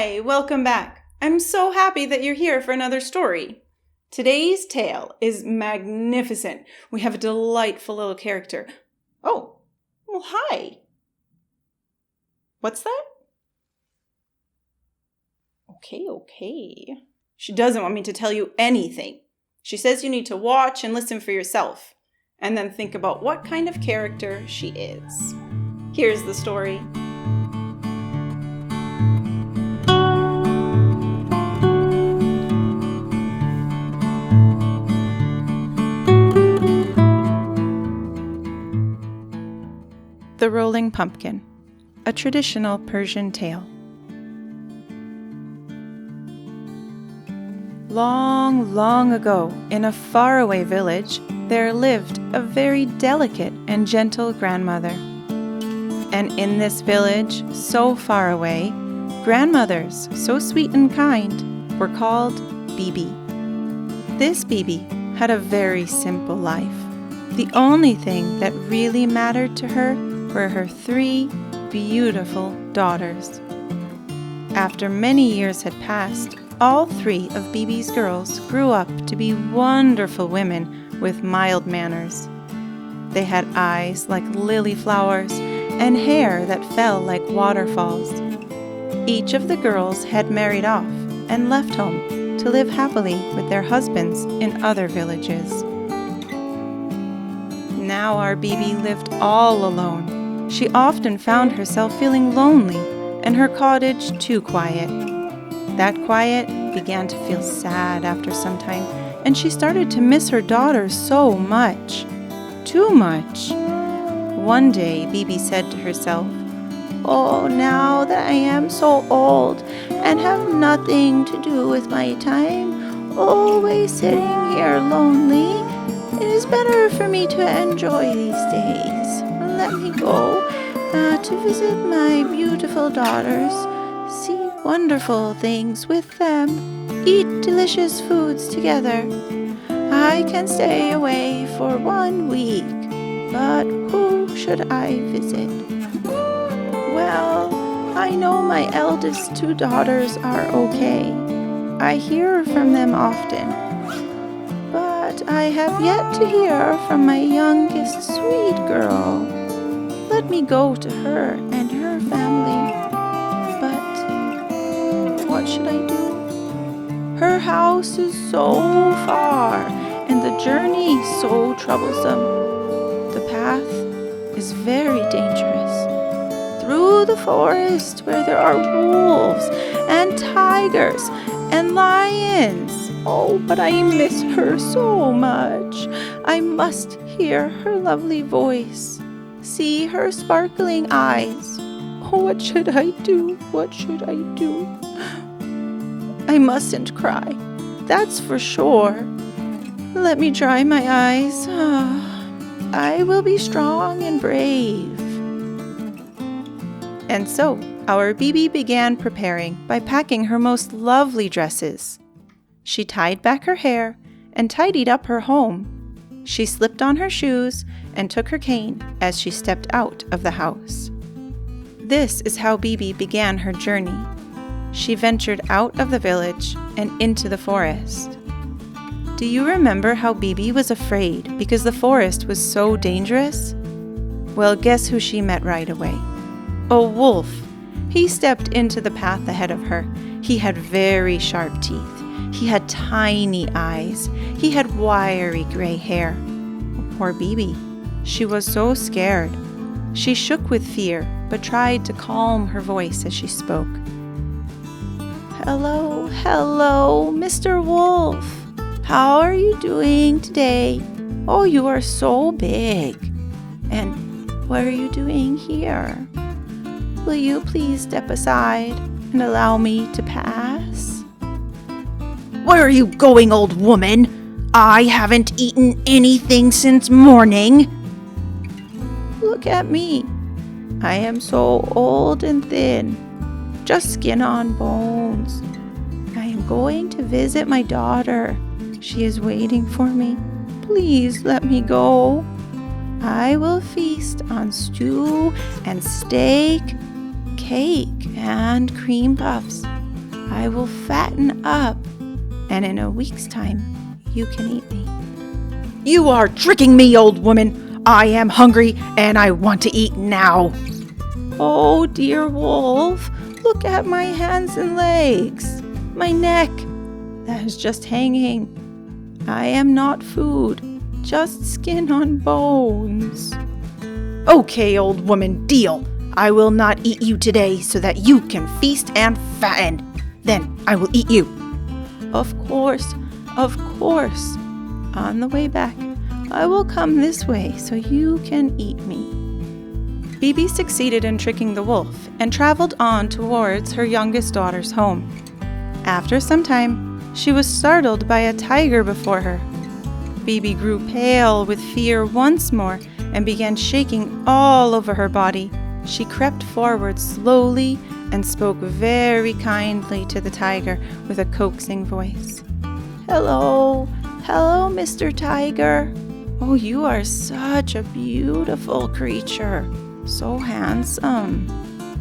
Hi, welcome back. I'm so happy that you're here for another story. Today's tale is magnificent. We have a delightful little character. Oh, well, hi. What's that? Okay. She doesn't want me to tell you anything. She says you need to watch and listen for yourself, and then think about what kind of character she is. Here's the story. The Rolling Pumpkin, a traditional Persian tale. Long, long ago, in a faraway village, there lived a very delicate and gentle grandmother. And in this village, so far away, grandmothers, so sweet and kind, were called BiBi. This BiBi had a very simple life. The only thing that really mattered to her were her 3 beautiful daughters. After many years had passed, all 3 of BiBi's girls grew up to be wonderful women with mild manners. They had eyes like lily flowers and hair that fell like waterfalls. Each of the girls had married off and left home to live happily with their husbands in other villages. Now our BiBi lived all alone. She often found herself feeling lonely and her cottage too quiet. That quiet began to feel sad after some time, and she started to miss her daughters so much. Too much. One day, BiBi said to herself, "Oh, now that I am so old and have nothing to do with my time, always sitting here lonely, it is better for me to enjoy these days. Let me go to visit my beautiful daughters, see wonderful things with them, eat delicious foods together. I can stay away for 1 week, but who should I visit? Well, I know my eldest 2 daughters are okay. I hear from them often. But I have yet to hear from my youngest sweet girl. Let me go to her and her family. But what should I do? Her house is so far, and the journey so troublesome. The path is very dangerous. Through the forest where there are wolves and tigers and lions. Oh, but I miss her so much. I must hear her lovely voice, see her sparkling eyes. Oh, what should I do? What should I do? I mustn't cry, that's for sure. Let me dry my eyes. I will be strong and brave." And so, our BiBi began preparing by packing her most lovely dresses. She tied back her hair and tidied up her home. She slipped on her shoes and took her cane as she stepped out of the house. This is how BiBi began her journey. She ventured out of the village and into the forest. Do you remember how BiBi was afraid because the forest was so dangerous? Well, guess who she met right away? A wolf. He stepped into the path ahead of her. He had very sharp teeth. He had tiny eyes. He had wiry gray hair. Poor BiBi. She was so scared. She shook with fear, but tried to calm her voice as she spoke. Hello, Mr. Wolf. How are you doing today? Oh, you are so big. And what are you doing here? Will you please step aside and allow me to pass? Where are you going, old woman? I haven't eaten anything since morning. Look at me. I am so old and thin, just skin on bones. I am going to visit my daughter. She is waiting for me. Please let me go. I will feast on stew and steak, cake and cream puffs. I will fatten up, and in a week's time, you can eat me. You are tricking me, old woman. I am hungry and I want to eat now. Oh, dear wolf, look at my hands and legs, my neck, that is just hanging. I am not food, just skin on bones. Okay, old woman, deal. I will not eat you today so that you can feast and fatten. Then I will eat you. Of course. On the way back, I will come this way so you can eat me. BiBi succeeded in tricking the wolf and traveled on towards her youngest daughter's home. After some time, she was startled by a tiger before her. BiBi grew pale with fear once more and began shaking all over her body. She crept forward slowly and spoke very kindly to the tiger with a coaxing voice. Hello, Mr. Tiger. Oh, you are such a beautiful creature, so handsome.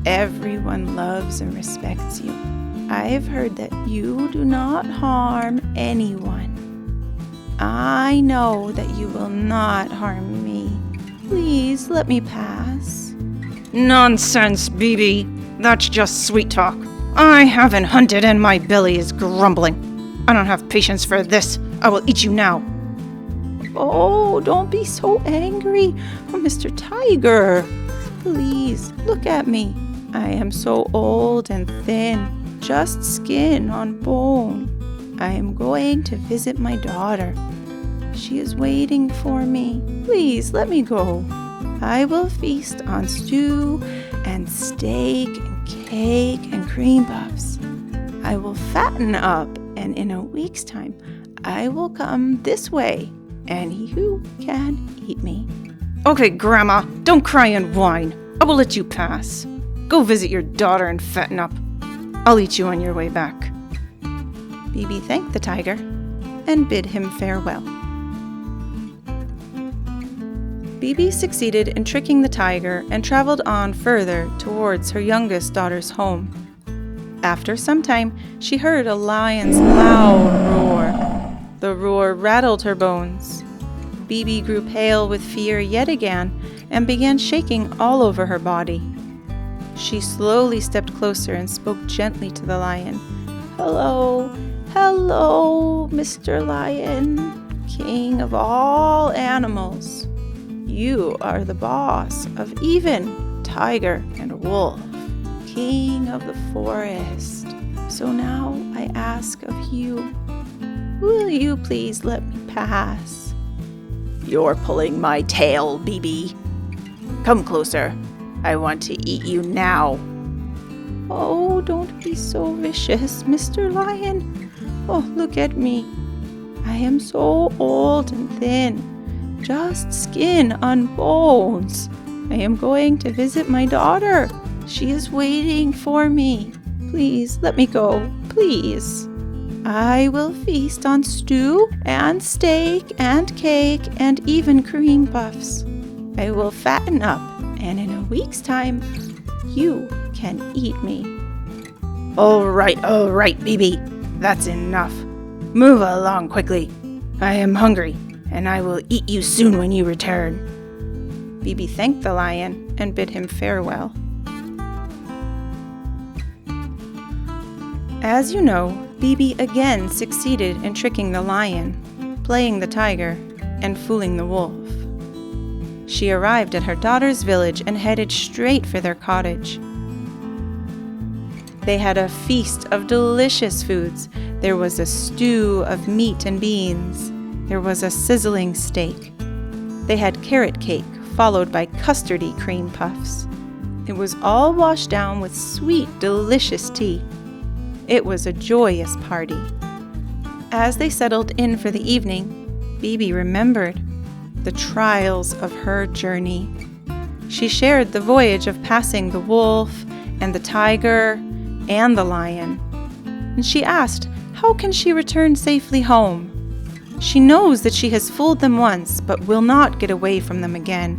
Everyone loves and respects you. I've heard that you do not harm anyone. I know that you will not harm me. Please let me pass. Nonsense, BiBi. That's just sweet talk. I haven't hunted and my belly is grumbling. I don't have patience for this. I will eat you now. Oh, don't be so angry, Mr. Tiger. Please, look at me. I am so old and thin, just skin on bone. I am going to visit my daughter. She is waiting for me. Please, let me go. I will feast on stew and steak and cake and cream puffs. I will fatten up, and in a week's time, I will come this way, and you can eat me. Okay, Grandma, don't cry and whine. I will let you pass. Go visit your daughter and fatten up. I'll eat you on your way back. BiBi thanked the tiger and bid him farewell. BiBi succeeded in tricking the tiger and traveled on further towards her youngest daughter's home. After some time, she heard a lion's loud roar. The roar rattled her bones. BiBi grew pale with fear yet again and began shaking all over her body. She slowly stepped closer and spoke gently to the lion. Hello, Mr. Lion, king of all animals. You are the boss of even tiger and wolf, king of the forest. So now I ask of you, will you please let me pass? You're pulling my tail, BiBi. Come closer. I want to eat you now. Oh, don't be so vicious, Mr. Lion. Oh, look at me. I am so old and thin, just skin on bones. I am going to visit my daughter. She is waiting for me. Please let me go, please. I will feast on stew and steak and cake and even cream puffs. I will fatten up, and in a week's time, you can eat me. All right, BiBi. That's enough. Move along quickly. I am hungry, and I will eat you soon when you return. BiBi thanked the lion and bid him farewell. As you know, BiBi again succeeded in tricking the lion, playing the tiger, and fooling the wolf. She arrived at her daughter's village and headed straight for their cottage. They had a feast of delicious foods. There was a stew of meat and beans. There was a sizzling steak. They had carrot cake, followed by custardy cream puffs. It was all washed down with sweet, delicious tea. It was a joyous party. As they settled in for the evening, BiBi remembered the trials of her journey. She shared the voyage of passing the wolf and the tiger and the lion. And she asked, how can she return safely home? She knows that she has fooled them once, but will not get away from them again.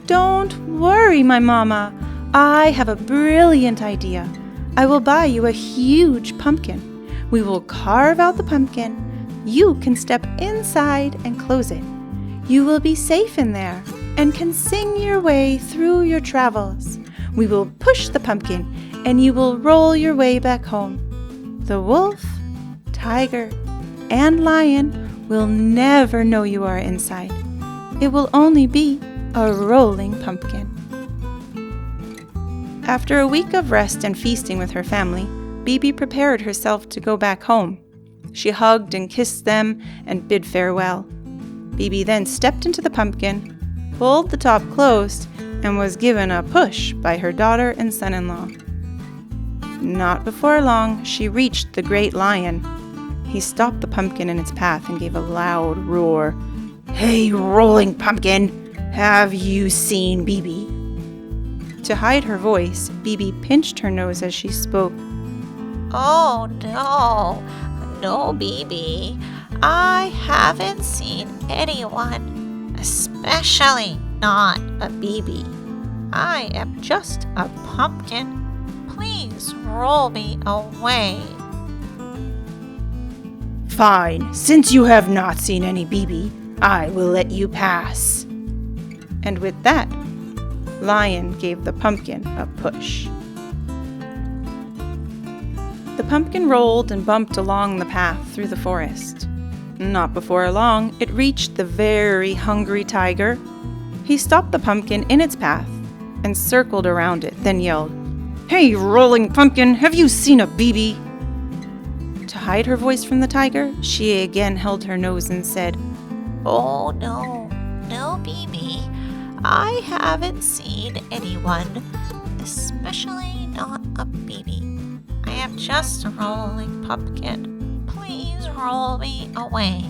Don't worry, my mama. I have a brilliant idea. I will buy you a huge pumpkin. We will carve out the pumpkin. You can step inside and close it. You will be safe in there and can sing your way through your travels. We will push the pumpkin and you will roll your way back home. The wolf, tiger, and lion will never know you are inside. It will only be a rolling pumpkin. After a week of rest and feasting with her family, BiBi prepared herself to go back home. She hugged and kissed them and bid farewell. BiBi then stepped into the pumpkin, pulled the top closed, and was given a push by her daughter and son-in-law. Not before long, she reached the great lion. He stopped the pumpkin in its path and gave a loud roar. "Hey, rolling pumpkin, have you seen BiBi?" To hide her voice, BiBi pinched her nose as she spoke. Oh no, BiBi. I haven't seen anyone, especially not a BiBi. I am just a pumpkin. Please roll me away. Fine, since you have not seen any BiBi, I will let you pass. And with that, Lion gave the pumpkin a push. The pumpkin rolled and bumped along the path through the forest. Not before long, it reached the very hungry tiger. He stopped the pumpkin in its path and circled around it, then yelled, "Hey, rolling pumpkin, have you seen a BiBi?" To hide her voice from the tiger, she again held her nose and said, Oh no, BiBi. I haven't seen anyone, especially not a BiBi. I am just a rolling pumpkin. Please roll me away.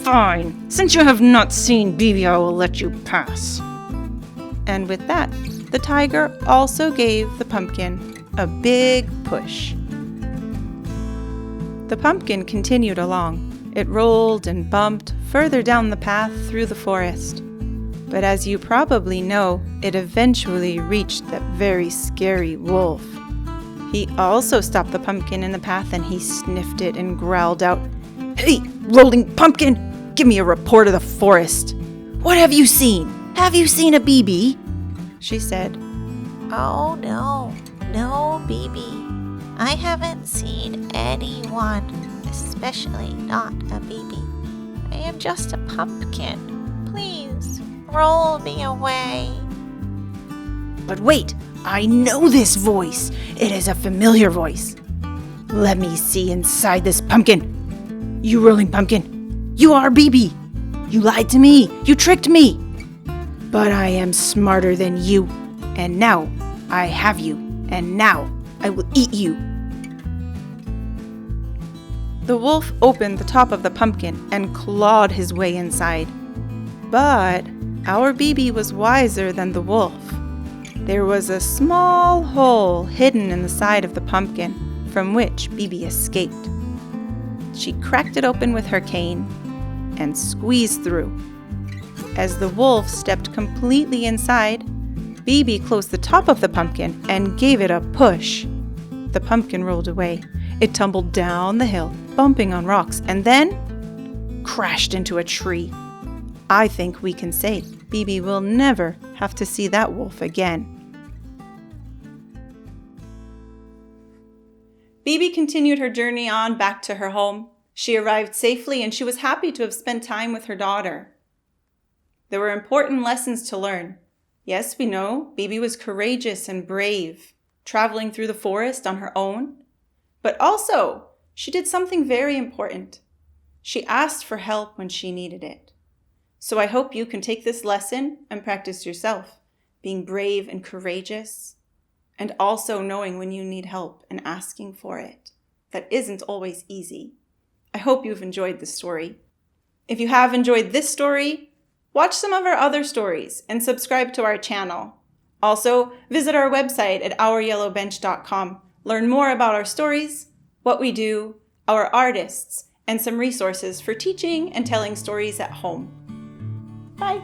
Fine, since you have not seen BiBi, I will let you pass. And with that, the tiger also gave the pumpkin a big push. The pumpkin continued along. It rolled and bumped further down the path through the forest. But as you probably know, it eventually reached that very scary wolf. He also stopped the pumpkin in the path and he sniffed it and growled out, "Hey, rolling pumpkin, give me a report of the forest. What have you seen? Have you seen a BiBi?" She said. Oh no, BiBi. I haven't seen anyone, especially not a BiBi. I am just a pumpkin. Please roll me away. But wait, I know this voice. It is a familiar voice. Let me see inside this pumpkin. You rolling pumpkin, you are BiBi. You lied to me. You tricked me. But I am smarter than you. And now I have you. And now I will eat you. The wolf opened the top of the pumpkin and clawed his way inside. But our BiBi was wiser than the wolf. There was a small hole hidden in the side of the pumpkin from which BiBi escaped. She cracked it open with her cane and squeezed through. As the wolf stepped completely inside, BiBi closed the top of the pumpkin and gave it a push. The pumpkin rolled away. It tumbled down the hill, bumping on rocks, and then crashed into a tree. I think we can say BiBi will never have to see that wolf again. BiBi continued her journey on back to her home. She arrived safely and she was happy to have spent time with her daughter. There were important lessons to learn. Yes, we know BiBi was courageous and brave, traveling through the forest on her own. But also, she did something very important. She asked for help when she needed it. So I hope you can take this lesson and practice yourself, being brave and courageous, and also knowing when you need help and asking for it. That isn't always easy. I hope you've enjoyed this story. If you have enjoyed this story, watch some of our other stories and subscribe to our channel. Also, visit our website at ouryellowbench.com. Learn more about our stories, what we do, our artists, and some resources for teaching and telling stories at home. Bye!